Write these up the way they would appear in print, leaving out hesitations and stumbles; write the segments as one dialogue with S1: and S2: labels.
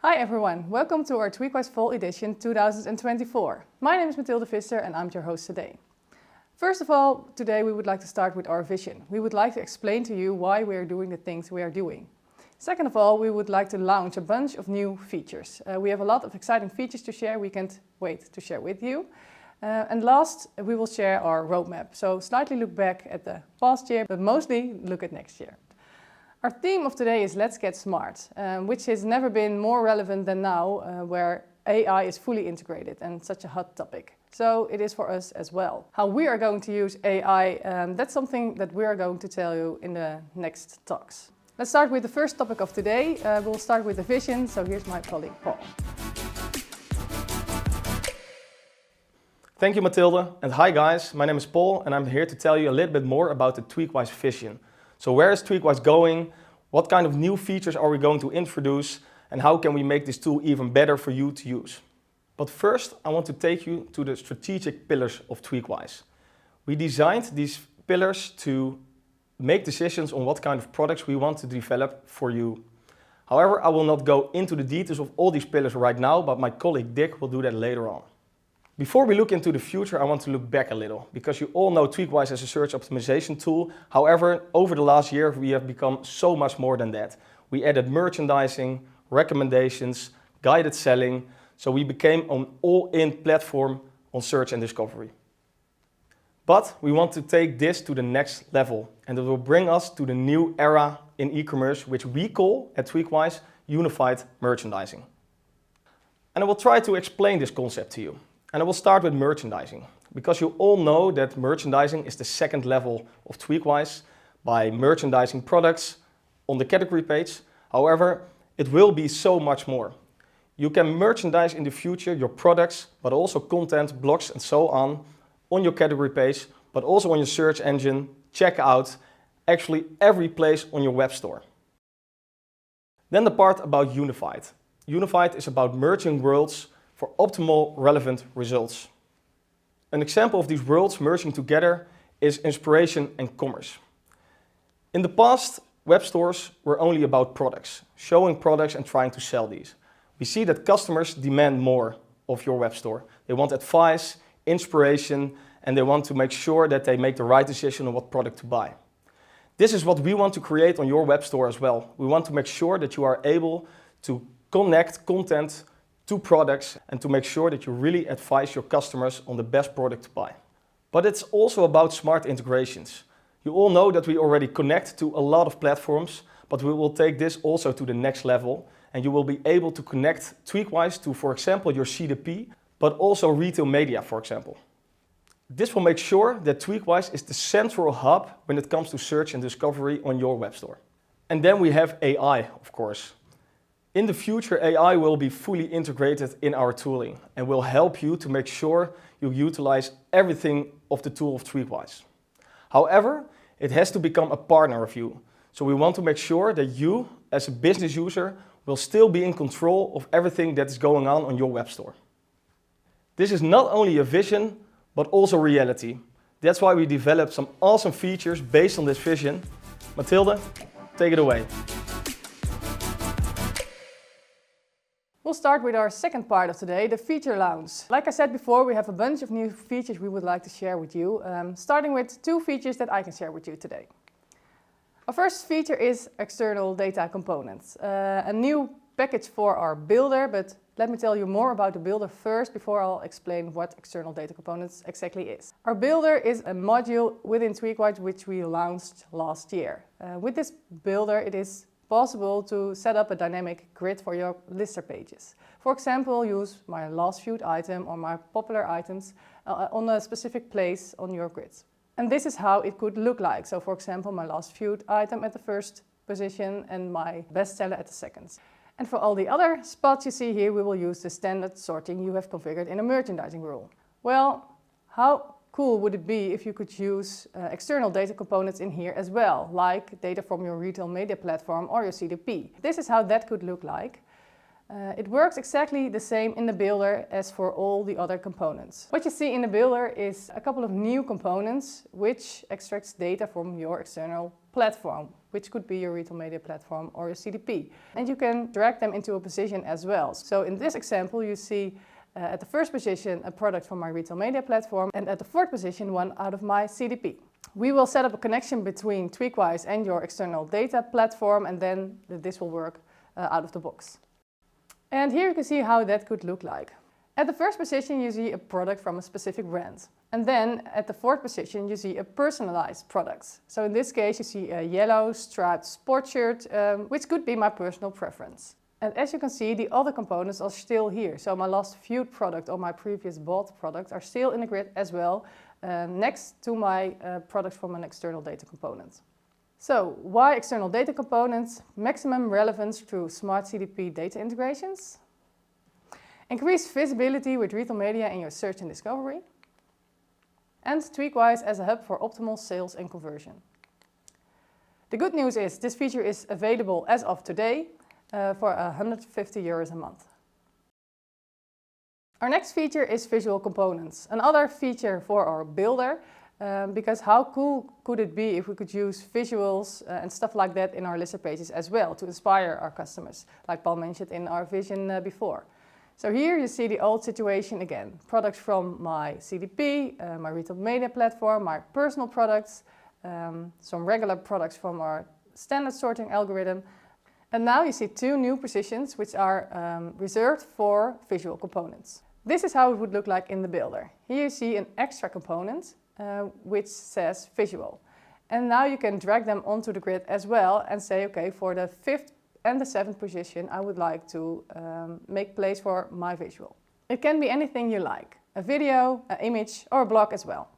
S1: Hi everyone, welcome to our Tweakwise Fall Edition 2024. My name is Mathilde Visser and I'm your host today. First of all, today we would like to start with our vision. We would like to explain to you why we are doing the things we are doing. Second of all, we would like to launch a bunch of new features. We have a lot of exciting features to share, we can't wait to share with you. And last, we will share our roadmap. So slightly look back at the past year, but mostly look at next year. Our theme of today is Let's Get Smart, which has never been more relevant than now, where AI is fully integrated and such a hot topic. So it is for us as well. How we are going to use AI, that's something that we are going to tell you in the next talks. Let's start with the first topic of today. We'll start with the vision, so here's my colleague Paul.
S2: Thank you, Mathilde, and hi guys, my name is Paul and I'm here to tell you a little bit more about the Tweakwise vision. So where is Tweakwise going? What kind of new features are we going to introduce? And how can we make this tool even better for you to use? But first, I want to take you to the strategic pillars of Tweakwise. We designed these pillars to make decisions on what kind of products we want to develop for you. However, I will not go into the details of all these pillars right now, but my colleague Dick will do that later on. Before we look into the future, I want to look back a little, because you all know Tweakwise as a search optimization tool. However, over the last year, we have become so much more than that. We added merchandising, recommendations, guided selling, so we became an all-in platform on search and discovery. But we want to take this to the next level, and it will bring us to the new era in e-commerce, which we call at Tweakwise unified merchandising. And I will try to explain this concept to you. And I will start with merchandising, because you all know that merchandising is the second level of Tweakwise by merchandising products on the category page. However, it will be so much more. You can merchandise in the future your products, but also content, blogs and so on your category page, but also on your search engine, checkout, actually every place on your web store. Then the part about unified. Unified is about merging worlds for optimal, relevant results. An example of these worlds merging together is inspiration and commerce. In the past, web stores were only about products, showing products and trying to sell these. We see that customers demand more of your web store. They want advice, inspiration, and they want to make sure that they make the right decision on what product to buy. This is what we want to create on your web store as well. We want to make sure that you are able to connect content to products and to make sure that you really advise your customers on the best product to buy. But it's also about smart integrations. You all know that we already connect to a lot of platforms, but we will take this also to the next level, and you will be able to connect Tweakwise to, for example, your CDP, but also retail media, for example. This will make sure that Tweakwise is the central hub when it comes to search and discovery on your web store. And then we have AI, of course. In the future, AI will be fully integrated in our tooling and will help you to make sure you utilize everything of the tool of Tweakwise. However, it has to become a partner of you. So we want to make sure that you, as a business user, will still be in control of everything that is going on your web store. This is not only a vision, but also reality. That's why we developed some awesome features based on this vision. Mathilde, take it away.
S1: We'll start with our second part of today, the feature launch. Like I said before, we have a bunch of new features we would like to share with you, starting with two features that I can share with you today. Our first feature is external data components, a new package for our builder, but let me tell you more about the builder first before I'll explain what external data components exactly is. Our builder is a module within Tweakwise which we launched last year. With this builder, it is possible to set up a dynamic grid for your lister pages. For example, use my last viewed item or my popular items on a specific place on your grid. And this is how it could look like. So for example, my last viewed item at the first position and my bestseller at the second. And for all the other spots you see here, we will use the standard sorting you have configured in a merchandising rule. Well, how cool would it be if you could use external data components in here as well, like data from your retail media platform or your CDP. This is how that could look like. It works exactly the same in the builder as for all the other components. What you see in the builder is a couple of new components which extracts data from your external platform, which could be your retail media platform or your CDP. And you can drag them into a position as well. So in this example, you see at the first position a product from my retail media platform, and at the fourth position one out of my CDP. We will set up a connection between Tweakwise and your external data platform, and then this will work out of the box. And here you can see how that could look like. At the first position you see a product from a specific brand. And then at the fourth position you see a personalized product. So in this case you see a yellow striped sport shirt, which could be my personal preference. And as you can see, the other components are still here. So my last viewed product or my previous bought product are still in the grid as well, next to my products from an external data component. So why external data components? Maximum relevance through smart CDP data integrations. Increased visibility with retail media in your search and discovery. And Tweakwise as a hub for optimal sales and conversion. The good news is this feature is available as of today for €150 a month. Our next feature is visual components. Another feature for our builder, because how cool could it be if we could use visuals and stuff like that in our lister pages as well to inspire our customers, like Paul mentioned in our vision before. So here you see the old situation again. Products from my CDP, my retail media platform, my personal products, some regular products from our standard sorting algorithm. And now you see two new positions which are reserved for visual components. This is how it would look like in the builder. Here you see an extra component which says visual. And now you can drag them onto the grid as well and say, okay, for the fifth and the seventh position I would like to make place for my visual. It can be anything you like, a video, an image or a blog as well.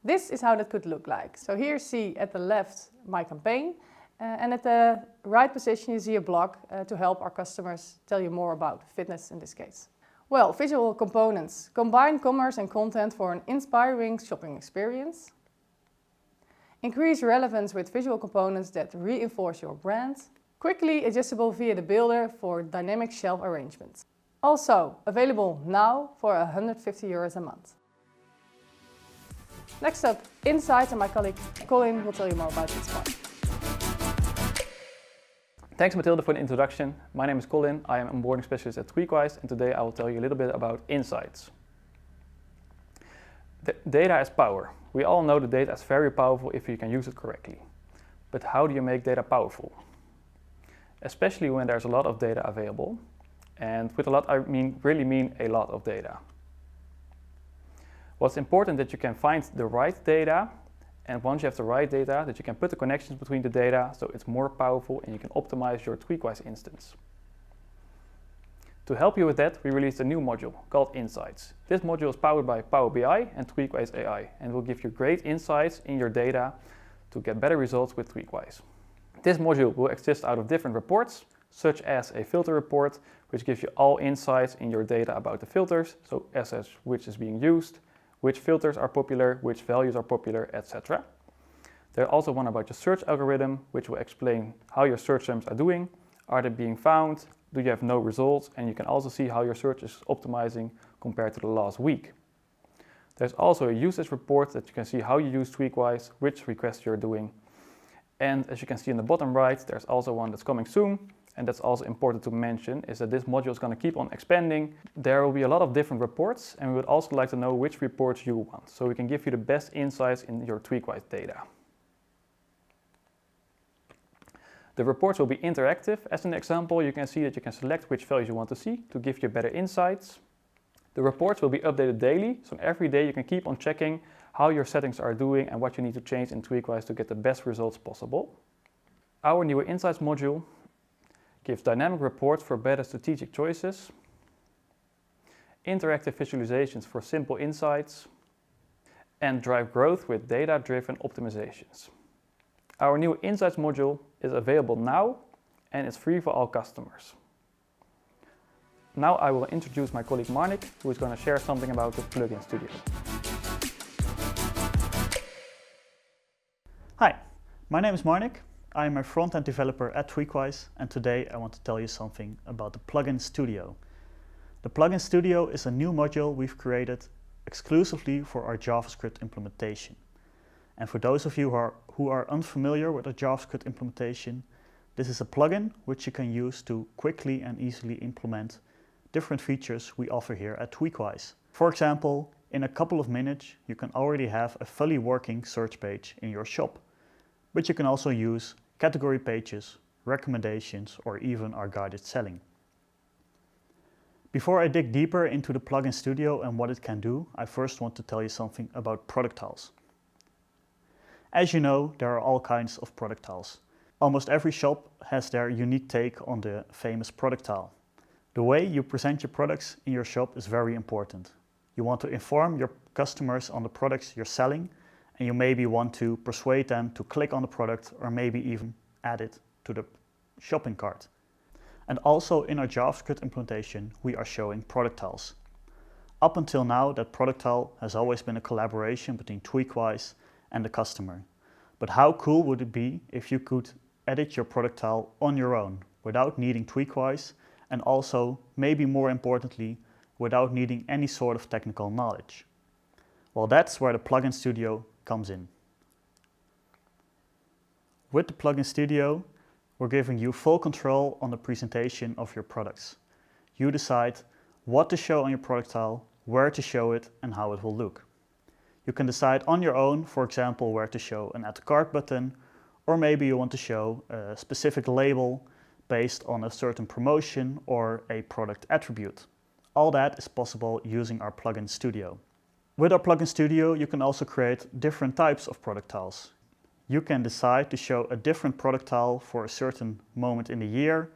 S1: This is how that could look like. So here you see at the left my campaign, and at the right position you see a blog to help our customers tell you more about fitness in this case. Well, visual components combine commerce and content for an inspiring shopping experience. Increase relevance with visual components that reinforce your brand. Quickly adjustable via the builder for dynamic shelf arrangements. Also available now for €150 a month. Next up, Insights, and my colleague Colin will tell you more about this part.
S3: Thanks Mathilde for the introduction. My name is Colin, I am an onboarding specialist at Tweakwise, and today I will tell you a little bit about insights. Data is power. We all know that data is very powerful if you can use it correctly. But how do you make data powerful? Especially when there's a lot of data available. And with a lot I really mean a lot of data. What's important that you can find the right data, and once you have the right data, that you can put the connections between the data so it's more powerful and you can optimize your Tweakwise instance. To help you with that, we released a new module called Insights. This module is powered by Power BI and Tweakwise AI and will give you great insights in your data to get better results with Tweakwise. This module will exist out of different reports, such as a filter report, which gives you all insights in your data about the filters, so as which is being used, which filters are popular, which values are popular, etc. There's also one about your search algorithm, which will explain how your search terms are doing, are they being found, do you have no results, and you can also see how your search is optimizing compared to the last week. There's also a usage report that you can see how you use Tweakwise, which requests you're doing. And as you can see in the bottom right, there's also one that's coming soon, and that's also important to mention, is that this module is going to keep on expanding. There will be a lot of different reports, and we would also like to know which reports you want, so we can give you the best insights in your Tweakwise data. The reports will be interactive. As an example, you can see that you can select which values you want to see to give you better insights. The reports will be updated daily, so every day you can keep on checking how your settings are doing and what you need to change in Tweakwise to get the best results possible. Our new Insights module gives dynamic reports for better strategic choices, interactive visualizations for simple insights, and drive growth with data-driven optimizations. Our new Insights module is available now and is free for all customers. Now I will introduce my colleague Marnik, who is going to share something about the Plugin Studio.
S4: Hi, my name is Marnik. I am a front-end developer at Tweakwise, and today I want to tell you something about the Plugin Studio. The Plugin Studio is a new module we've created exclusively for our JavaScript implementation. And for those of you who are unfamiliar with a JavaScript implementation, this is a plugin which you can use to quickly and easily implement different features we offer here at Tweakwise. For example, in a couple of minutes, you can already have a fully working search page in your shop. But you can also use category pages, recommendations, or even our guided selling. Before I dig deeper into the Plugin Studio and what it can do, I first want to tell you something about product tiles. As you know, there are all kinds of product tiles. Almost every shop has their unique take on the famous product tile. The way you present your products in your shop is very important. You want to inform your customers on the products you're selling, and you maybe want to persuade them to click on the product or maybe even add it to the shopping cart. And also in our JavaScript implementation, we are showing product tiles. Up until now, that product tile has always been a collaboration between Tweakwise and the customer. But how cool would it be if you could edit your product tile on your own without needing Tweakwise, and also, maybe more importantly, without needing any sort of technical knowledge? Well, that's where the Plugin Studio comes in. With the Plugin Studio, we're giving you full control on the presentation of your products. You decide what to show on your product tile, where to show it, and how it will look. You can decide on your own, for example, where to show an Add to Cart button, or maybe you want to show a specific label based on a certain promotion or a product attribute. All that is possible using our Plugin Studio. With our Plugin Studio, you can also create different types of product tiles. You can decide to show a different product tile for a certain moment in the year,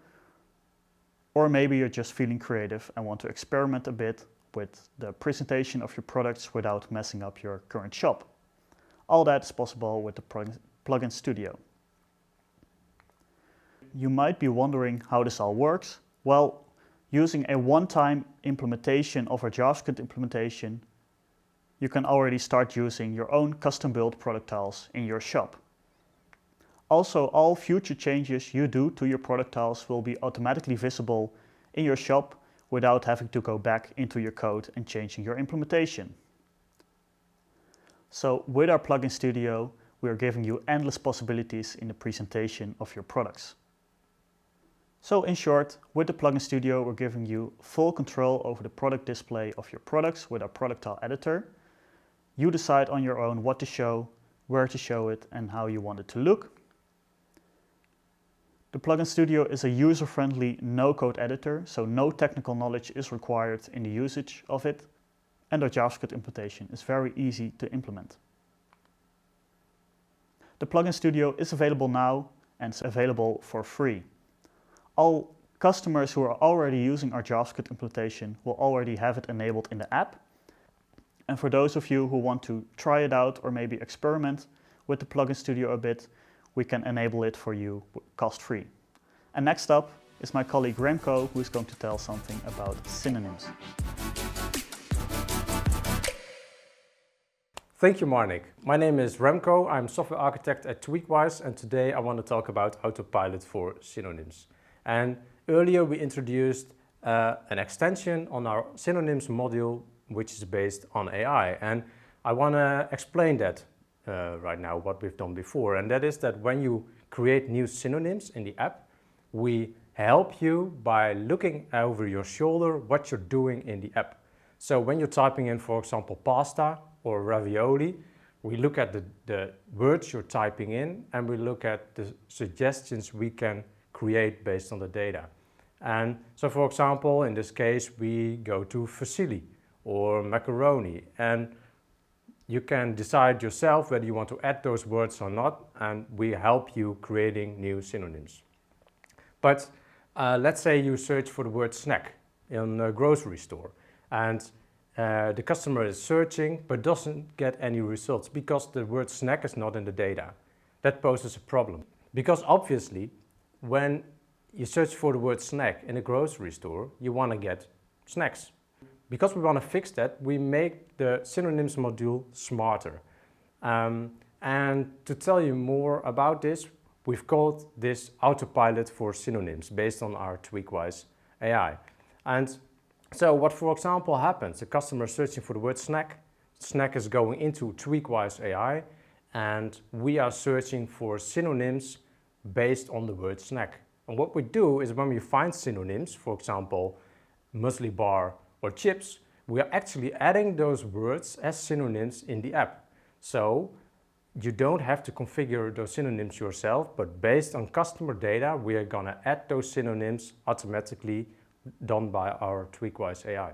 S4: or maybe you're just feeling creative and want to experiment a bit with the presentation of your products without messing up your current shop. All that is possible with the Plugin Studio. You might be wondering how this all works. Well, using a one-time implementation of our JavaScript implementation, you can already start using your own custom-built product tiles in your shop. Also, all future changes you do to your product tiles will be automatically visible in your shop without having to go back into your code and changing your implementation. So with our Plugin Studio, we are giving you endless possibilities in the presentation of your products. So in short, with the Plugin Studio, we're giving you full control over the product display of your products with our product tile editor. You decide on your own what to show, where to show it, and how you want it to look. The Plugin Studio is a user-friendly no-code editor, so no technical knowledge is required in the usage of it, and our JavaScript implementation is very easy to implement. The Plugin Studio is available now and is available for free. All customers who are already using our JavaScript implementation will already have it enabled in the app. And for those of you who want to try it out or maybe experiment with the Plugin Studio a bit, we can enable it for you cost-free. And next up is my colleague Remco, who is going to tell something about synonyms.
S5: Thank you, Marnik. My name is Remco. I'm software architect at Tweakwise, and today I want to talk about Autopilot for Synonyms. And earlier we introduced an extension on our synonyms module, which is based on AI. And I want to explain that right now, what we've done before. And that is that when you create new synonyms in the app, we help you by looking over your shoulder what you're doing in the app. So when you're typing in, for example, pasta or ravioli, we look at the words you're typing in, and we look at the suggestions we can create based on the data. And so, for example, in this case, we go to fusilli or macaroni, and you can decide yourself whether you want to add those words or not, and we help you creating new synonyms. But let's say you search for the word snack in a grocery store, and the customer is searching but doesn't get any results because the word snack is not in the data. That poses a problem, because obviously when you search for the word snack in a grocery store, you want to get snacks. Because we want to fix that, we make the synonyms module smarter. And to tell you more about this, we've called this Autopilot for Synonyms based on our Tweakwise AI. And so what, for example, happens, the customer is searching for the word snack, snack is going into Tweakwise AI, and we are searching for synonyms based on the word snack. And what we do is when we find synonyms, for example, muesli bar or chips, we are actually adding those words as synonyms in the app. So you don't have to configure those synonyms yourself, but based on customer data, we are gonna add those synonyms automatically done by our Tweakwise AI.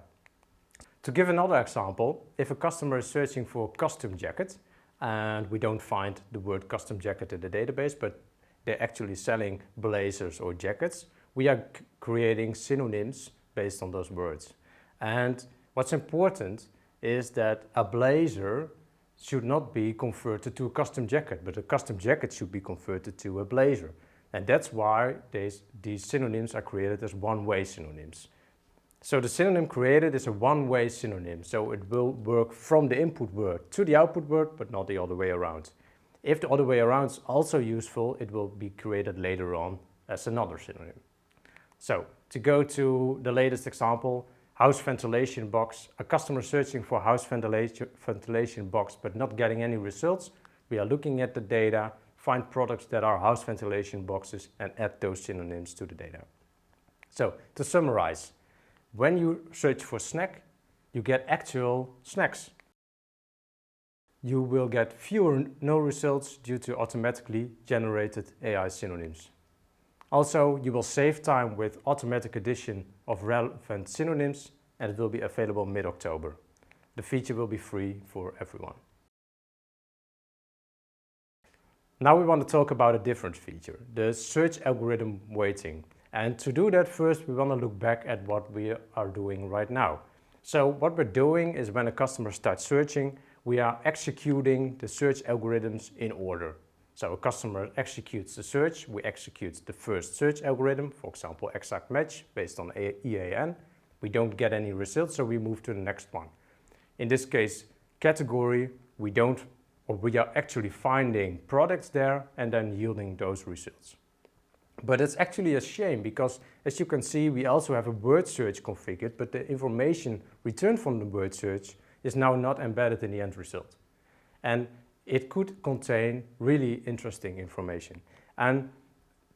S5: To give another example, if a customer is searching for a custom jacket and we don't find the word custom jacket in the database, but they're actually selling blazers or jackets, we are creating synonyms based on those words. And what's important is that a blazer should not be converted to a custom jacket, but a custom jacket should be converted to a blazer. And that's why these synonyms are created as one-way synonyms. So the synonym created is a one-way synonym, so it will work from the input word to the output word, but not the other way around. If the other way around is also useful, it will be created later on as another synonym. So to go to the latest example, house ventilation box, a customer searching for house ventilation box but not getting any results. We are looking at the data, find products that are house ventilation boxes and add those synonyms to the data. So to summarize, when you search for snack, you get actual snacks. You will get fewer no results due to automatically generated AI synonyms. Also, you will save time with automatic addition of relevant synonyms, and it will be available mid-October. The feature will be free for everyone. Now we want to talk about a different feature, the search algorithm weighting. And to do that, first we want to look back at what we are doing right now. So what we're doing is when a customer starts searching, we are executing the search algorithms in order. So a customer executes the search, we execute the first search algorithm, for example, exact match based on EAN. We don't get any results, so we move to the next one. In this case, category, we are actually finding products there and then yielding those results. But it's actually a shame because, as you can see, we also have a word search configured, but the information returned from the word search is now not embedded in the end result. And it could contain really interesting information. And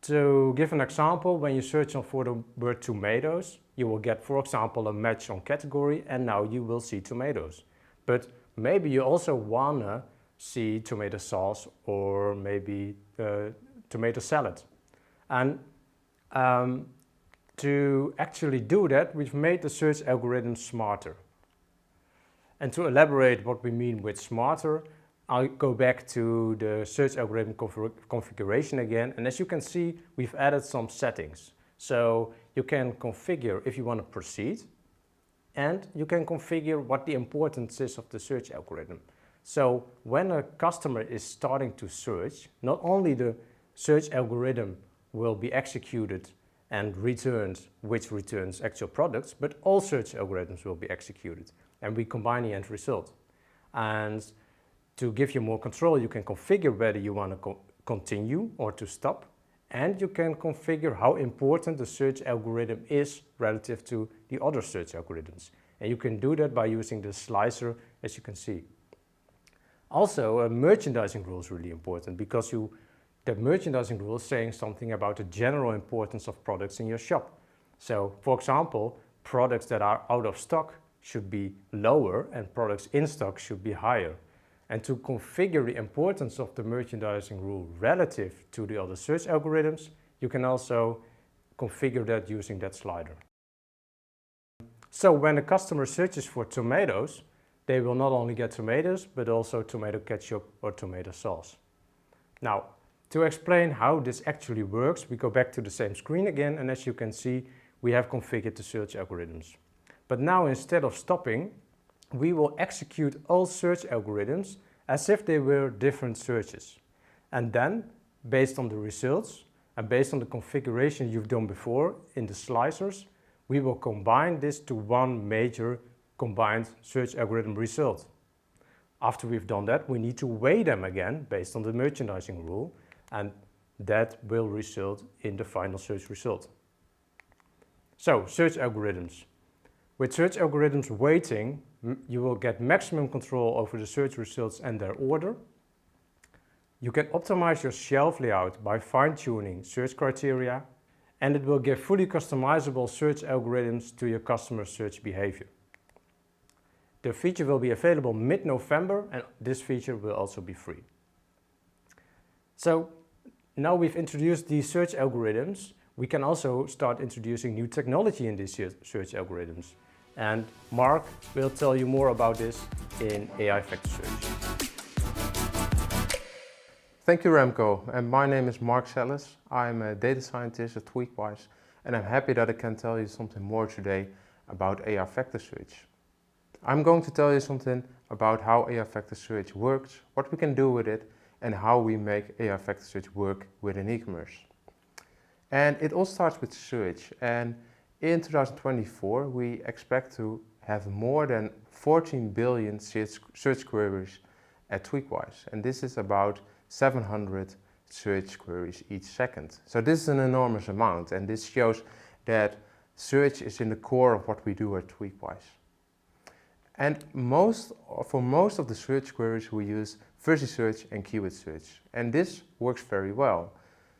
S5: to give an example, when you search for the word tomatoes, you will get, for example, a match on category, and now you will see tomatoes. But maybe you also wanna see tomato sauce or maybe tomato salad. And to actually do that, we've made the search algorithm smarter. And to elaborate what we mean with smarter, I'll go back to the search algorithm configuration again. And as you can see, we've added some settings. So you can configure if you want to proceed, and you can configure what the importance is of the search algorithm. So when a customer is starting to search, not only the search algorithm will be executed and returned, which returns actual products, but all search algorithms will be executed. And we combine the end result. And to give you more control, you can configure whether you want to continue or to stop. And you can configure how important the search algorithm is relative to the other search algorithms. And you can do that by using the slicer, as you can see. Also, a merchandising rule is really important because the merchandising rule is saying something about the general importance of products in your shop. So, for example, products that are out of stock should be lower and products in stock should be higher. And to configure the importance of the merchandising rule relative to the other search algorithms, you can also configure that using that slider. So when a customer searches for tomatoes, they will not only get tomatoes, but also tomato ketchup or tomato sauce. Now, to explain how this actually works, we go back to the same screen again, and as you can see, we have configured the search algorithms. But now instead of stopping, we will execute all search algorithms as if they were different searches. And then, based on the results and based on the configuration you've done before in the slicers, we will combine this to one major combined search algorithm result. After we've done that, we need to weigh them again based on the merchandising rule, and that will result in the final search result. So, search algorithms. With search algorithms weighting, you will get maximum control over the search results and their order. You can optimize your shelf layout by fine-tuning search criteria, and it will give fully customizable search algorithms to your customer search behavior. The feature will be available mid-November, and this feature will also be free. So now we've introduced these search algorithms, we can also start introducing new technology in these search algorithms. And Mark will tell you more about this in AI Factor Search.
S6: Thank you, Remco. And my name is Mark Sellis. I'm a data scientist at Tweakwise, and I'm happy that I can tell you something more today about AI Factor Search. I'm going to tell you something about how AI Factor Search works, what we can do with it, and how we make AI Factor Search work within e-commerce. And it all starts with search. And in 2024, we expect to have more than 14 billion search queries at Tweakwise. And this is about 700 search queries each second. So this is an enormous amount, and this shows that search is in the core of what we do at Tweakwise. And for most of the search queries we use fuzzy search and keyword search, and this works very well.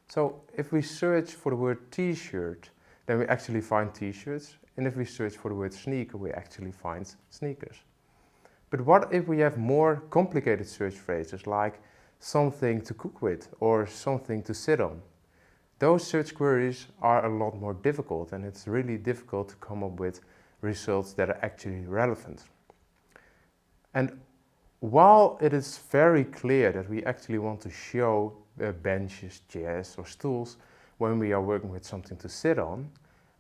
S6: So if we search for the word t-shirt, then we actually find t-shirts, and if we search for the word sneaker, we actually find sneakers. But what if we have more complicated search phrases like something to cook with or something to sit on? Those search queries are a lot more difficult, and it's really difficult to come up with results that are actually relevant. And while it is very clear that we actually want to show benches, chairs or stools when we are working with something to sit on,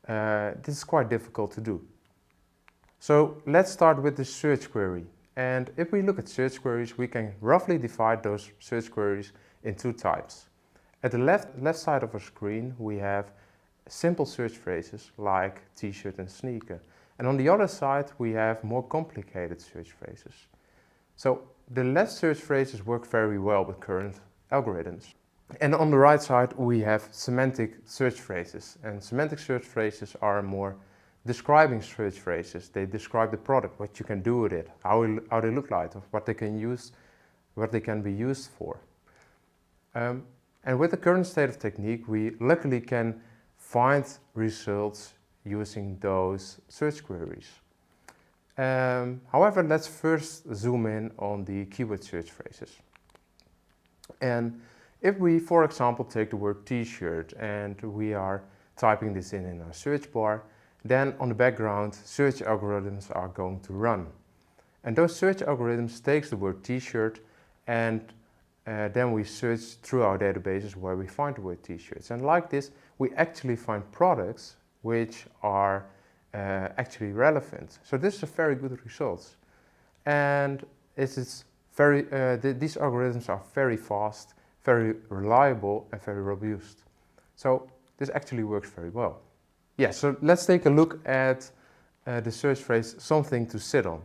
S6: this is quite difficult to do. So let's start with the search query. And if we look at search queries, we can roughly divide those search queries in two types. At the left side of our screen, we have simple search phrases like t-shirt and sneaker. And on the other side, we have more complicated search phrases. So the left search phrases work very well with current algorithms. And on the right side, we have semantic search phrases. And semantic search phrases are more describing search phrases. They describe the product, what you can do with it, how they look like, what they can be used for. And with the current state of technique, we luckily can find results using those search queries. However, let's first zoom in on the keyword search phrases. And if we, for example, take the word t-shirt and we are typing this in our search bar, then on the background, search algorithms are going to run. And those search algorithms takes the word t-shirt, and then we search through our databases where we find the word t-shirts. And like this, we actually find products which are actually relevant. So this is a very good result. And these algorithms are very fast, very reliable, and very robust. So this actually works very well. Yeah, so let's take a look at the search phrase something to sit on.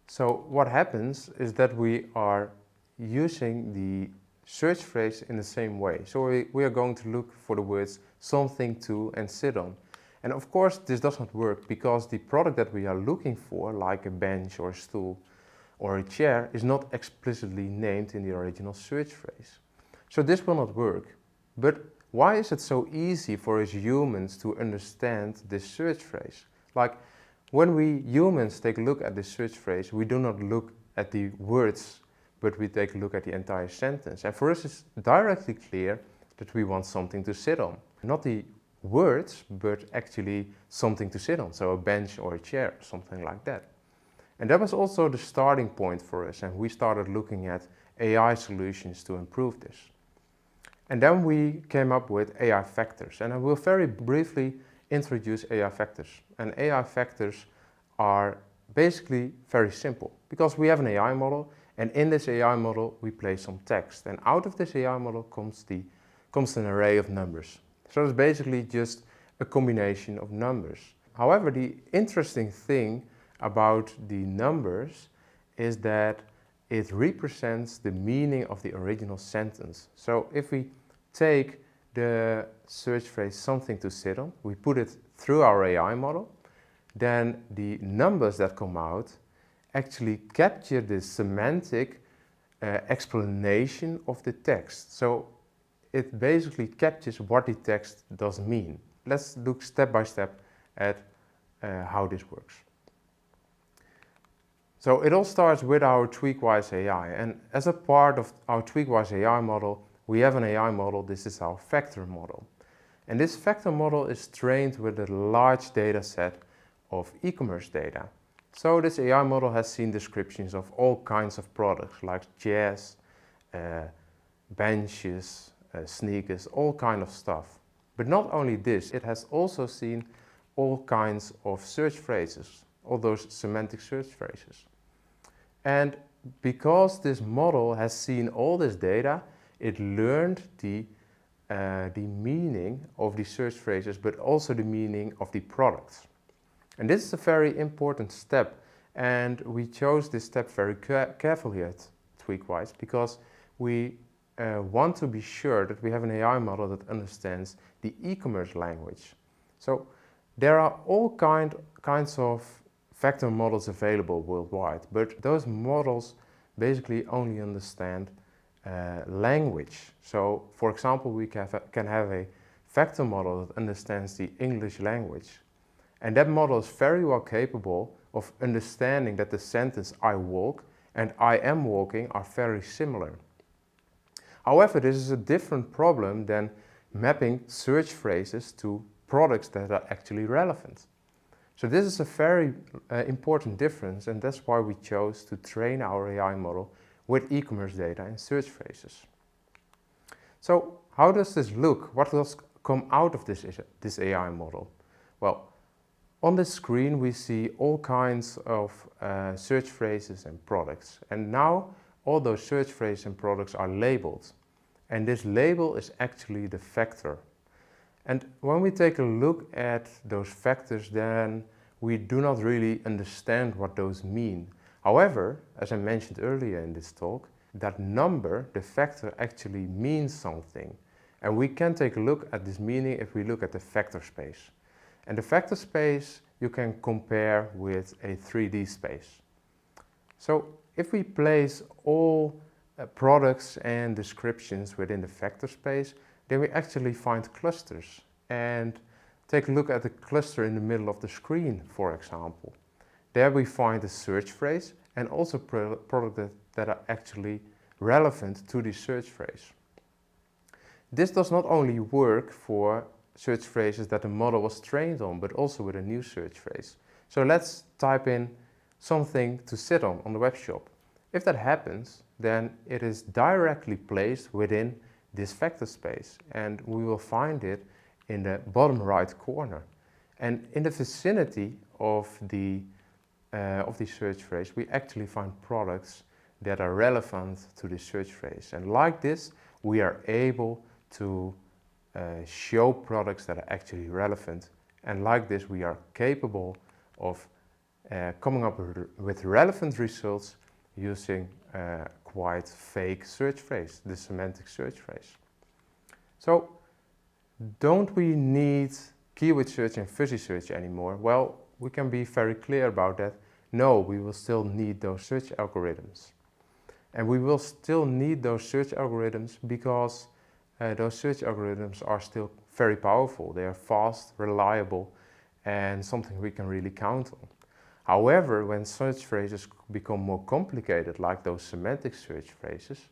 S6: So what happens is that we are using the search phrase in the same way. So we are going to look for the words something to and sit on. And of course this doesn't work because the product that we are looking for, like a bench or a stool or a chair, is not explicitly named in the original search phrase. So this will not work. But why is it so easy for us humans to understand this search phrase? Like when we humans take a look at this search phrase, we do not look at the words, but we take a look at the entire sentence. And for us it's directly clear that we want something to sit on. Not the words, but actually something to sit on. So a bench or a chair, something like that. And that was also the starting point for us, and we started looking at AI solutions to improve this. And then we came up with AI factors, and I will very briefly introduce AI factors. And AI factors are basically very simple because we have an AI model, and in this AI model we place some text, and out of this AI model comes an array of numbers. So it's basically just a combination of numbers. However, the interesting thing about the numbers is that it represents the meaning of the original sentence. So if we take the search phrase something to sit on, we put it through our AI model, then the numbers that come out actually capture the semantic explanation of the text. So it basically captures what the text does mean. Let's look step by step at how this works. So it all starts with our Tweakwise AI, and as a part of our Tweakwise AI model, we have an AI model. This is our vector model. And this vector model is trained with a large data set of e-commerce data. So this AI model has seen descriptions of all kinds of products like chairs, benches, sneakers, all kind of stuff. But not only this, it has also seen all kinds of search phrases, all those semantic search phrases. And because this model has seen all this data, it learned the meaning of the search phrases, but also the meaning of the products. And this is a very important step, and we chose this step very carefully at Tweakwise because we want to be sure that we have an AI model that understands the e-commerce language. So there are all kinds of vector models available worldwide, but those models basically only understand language. So for example, we can have a vector model that understands the English language. And that model is very well capable of understanding that the sentence "I walk" and "I am walking" are very similar. However, this is a different problem than mapping search phrases to products that are actually relevant. So this is a very important difference, and that's why we chose to train our AI model with e-commerce data and search phrases. So how does this look? What does come out of this AI model? Well, on the screen we see all kinds of search phrases and products, and now all those search phrases and products are labeled, and this label is actually the vector. And when we take a look at those vectors, then we do not really understand what those mean. However, as I mentioned earlier in this talk, that number, the vector, actually means something. And we can take a look at this meaning if we look at the vector space. And the vector space you can compare with a 3D space. So if we place all products and descriptions within the vector space, then we actually find clusters. And take a look at the cluster in the middle of the screen, for example. There we find a search phrase and also products that are actually relevant to the search phrase. This does not only work for search phrases that the model was trained on, but also with a new search phrase. So let's type in something to sit on the web shop. If that happens, then it is directly placed within this vector space, and we will find it in the bottom right corner. And in the vicinity of the search phrase, we actually find products that are relevant to the search phrase. And like this, we are able to show products that are actually relevant. And like this, we are capable of coming up with relevant results using quite fake search phrase, the semantic search phrase. So, don't we need keyword search and fuzzy search anymore? Well, we can be very clear about that. No, we will still need those search algorithms. And we will still need those search algorithms because those search algorithms are still very powerful. They are fast, reliable, and something we can really count on. However, when search phrases become more complicated, like those semantic search phrases,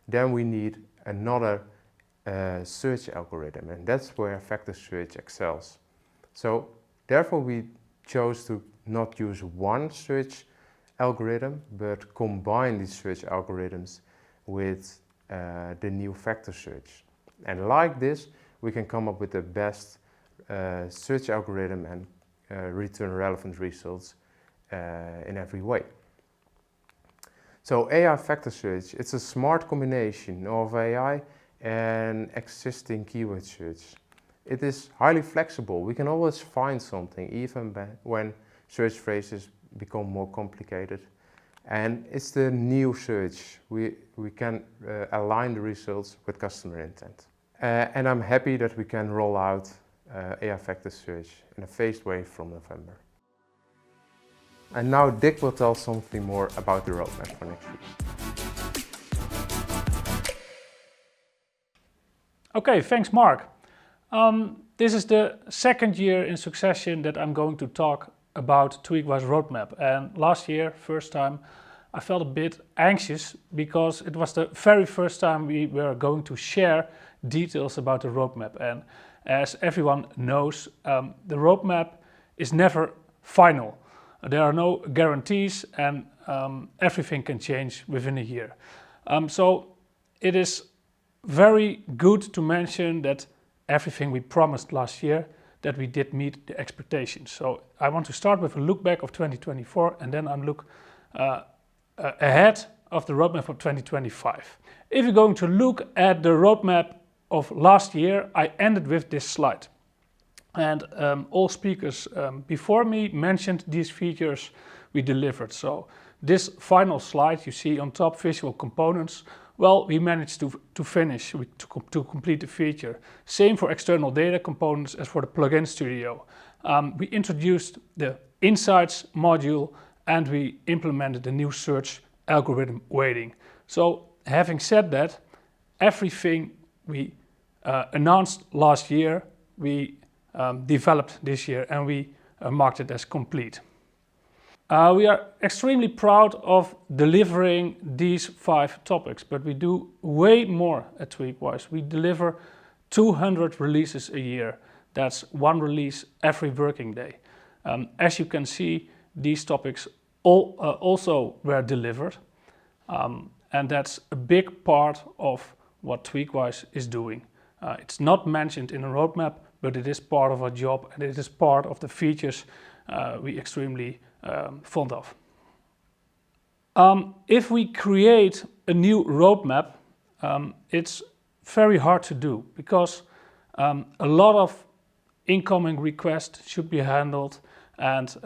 S6: then we need another search algorithm, and that's where vector search excels. So therefore we chose to not use one search algorithm, but combine these search algorithms with the new vector search. And like this, we can come up with the best search algorithm and return relevant results in every way. So AI vector search, it's a smart combination of AI and existing keyword search. It is highly flexible. We can always find something, even when search phrases become more complicated. And it's the new search. We can align the results with customer intent. And I'm happy that we can roll out AI vector search in a phased way from November. And now Dick will tell something more about the roadmap for next week.
S7: Okay, thanks Mark. This is the second year in succession that I'm going to talk about Tweakwise roadmap, and last year, first time, I felt a bit anxious because it was the very first time we were going to share details about the roadmap, and as everyone knows, the roadmap is never final. There are no guarantees, and everything can change within a year. So it is very good to mention that everything we promised last year, that we did meet the expectations. So I want to start with a look back of 2024 and then I look ahead of the roadmap of 2025. If you're going to look at the roadmap of last year, I ended with this slide. And all speakers before me mentioned these features we delivered. So this final slide you see on top, visual components, well, we managed to finish, to complete the feature. Same for external data components as for the plugin studio. We introduced the Insights module and we implemented the new search algorithm weighting. So having said that, everything we announced last year, we developed this year and we marked it as complete. We are extremely proud of delivering these 5 topics, but we do way more at Tweakwise. We deliver 200 releases a year. That's 1 release every working day. As you can see, these topics also were delivered, and that's a big part of what Tweakwise is doing. It's not mentioned in a roadmap, but it is part of our job and it is part of the features we extremely fond of. If we create a new roadmap, it's very hard to do because a lot of incoming requests should be handled and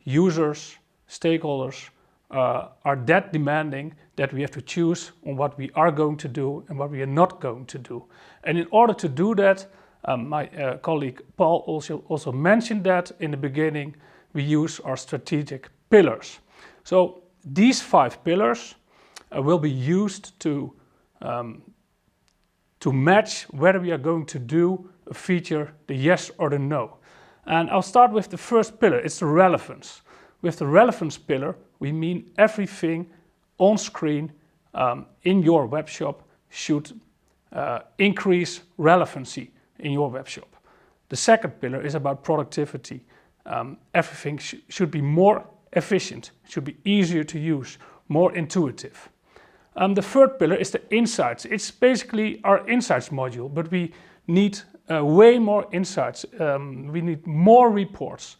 S7: users, stakeholders are that demanding that we have to choose on what we are going to do and what we are not going to do. And in order to do that, my colleague Paul also mentioned that in the beginning, we use our strategic pillars. So these 5 pillars will be used to match whether we are going to do a feature, the yes or the no. And I'll start with the first pillar, it's the relevance. With the relevance pillar, we mean everything on screen in your web shop should increase relevancy in your web shop. The second pillar is about productivity. Everything should be more efficient, should be easier to use, more intuitive. The third pillar is the insights. It's basically our insights module, but we need way more insights. We need more reports.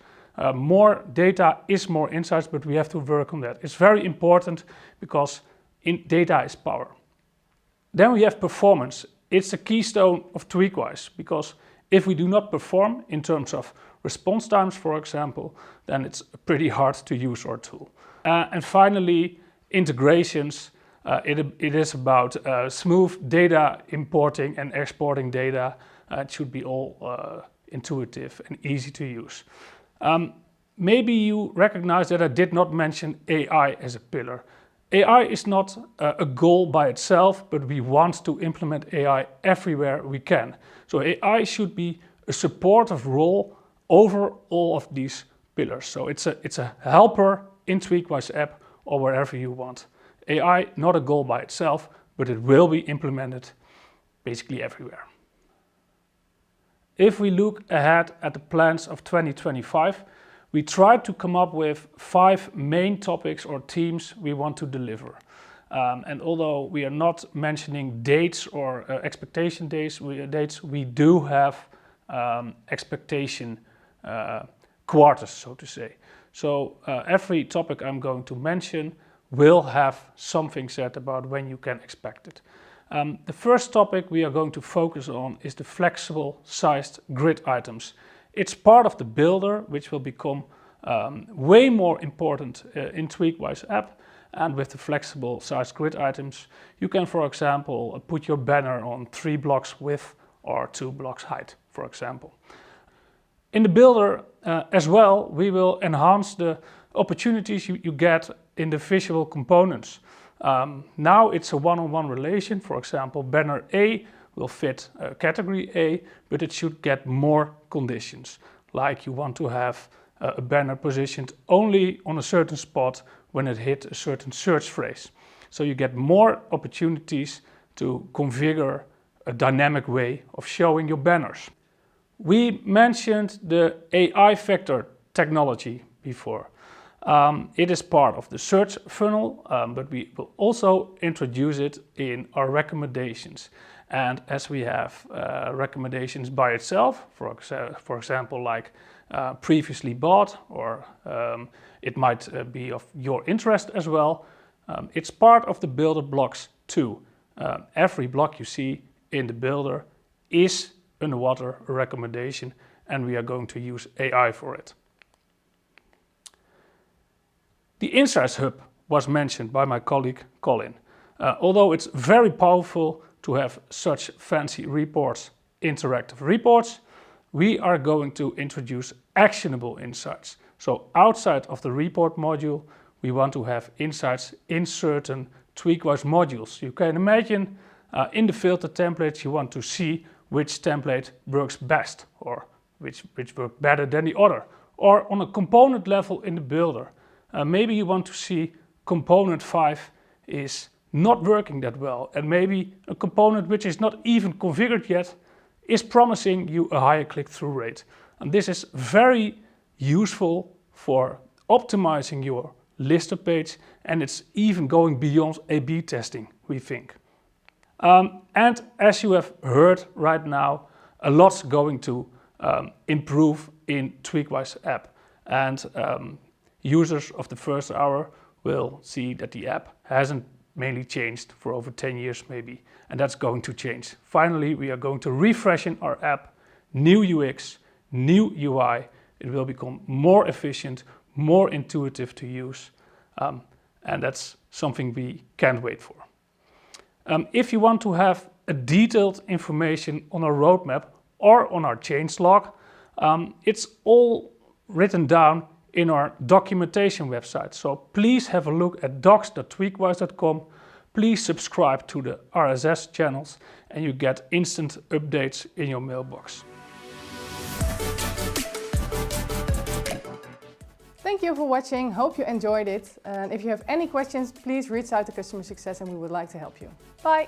S7: More data is more insights, but we have to work on that. It's very important because data is power. Then we have performance. It's the keystone of Tweakwise because if we do not perform in terms of response times, for example, then it's pretty hard to use our tool. And finally, integrations. It is about smooth data importing and exporting data. It should be all intuitive and easy to use. Maybe you recognize that I did not mention AI as a pillar. AI is not a goal by itself, but we want to implement AI everywhere we can. So AI should be a supportive role over all of these pillars. So it's a helper in Tweakwise app or wherever you want. AI, not a goal by itself, but it will be implemented basically everywhere. If we look ahead at the plans of 2025, we tried to come up with 5 main topics or themes we want to deliver. And although we are not mentioning dates or expectation dates, we do have expectation quarters, so to say. So every topic I'm going to mention will have something said about when you can expect it. The first topic we are going to focus on is the flexible sized grid items. It's part of the builder, which will become way more important in Tweakwise app. And with the flexible sized grid items, you can, for example, put your banner on 3 blocks width or 2 blocks height, for example. In the builder as well, we will enhance the opportunities you get in the visual components. Now it's a one-on-one relation. For example, banner A will fit category A, but it should get more conditions. Like you want to have a banner positioned only on a certain spot when it hit a certain search phrase. So you get more opportunities to configure a dynamic way of showing your banners. We mentioned the AI factor technology before. It is part of the search funnel, but we will also introduce it in our recommendations. And as we have recommendations by itself, for example, like previously bought, or it might be of your interest as well, it's part of the builder blocks too. Every block you see in the builder is underwater a recommendation, and we are going to use AI for it. The Insights Hub was mentioned by my colleague Colin. Although it's very powerful to have such fancy reports, interactive reports, we are going to introduce actionable insights. So outside of the report module, we want to have insights in certain Tweakwise modules. You can imagine in the filter templates you want to see which template works best, or which works better than the other. Or on a component level in the builder, maybe you want to see component 5 is not working that well, and maybe a component which is not even configured yet is promising you a higher click-through rate. And this is very useful for optimizing your lister page, and it's even going beyond A/B testing, we think. And as you have heard right now, a lot's going to improve in Tweakwise app. And users of the first hour will see that the app hasn't mainly changed for over 10 years maybe, and that's going to change. Finally, we are going to refreshen our app, new UX, new UI. It will become more efficient, more intuitive to use, and that's something we can't wait for. If you want to have a detailed information on our roadmap or on our changelog, it's all written down in our documentation website. So please have a look at docs.tweakwise.com. Please subscribe to the RSS channels and you get instant updates in your mailbox.
S1: Thank you for watching. Hope you enjoyed it. And if you have any questions, please reach out to customer success and we would like to help you. Bye.